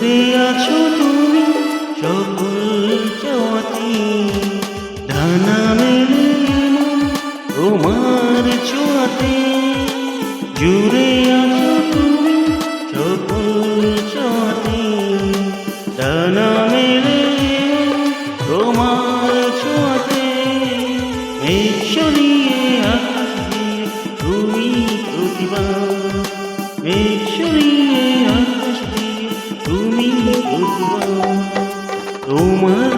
দূরে আছো তুমি সকল চাওয়াতে, ডানা মেলে তোমার ছোঁয়াতে। জুড়ে আছো তুমি সকল চাওয়াতে, ডানা মেলে তোমার ছোঁয়াতে। মেঘ সরিয়ে আকাশ দিয়ে তুমি প্রতিবার, মেঘ সরিয়ে আকাশ দিয়ে তুমি প্রতিবার। তোমার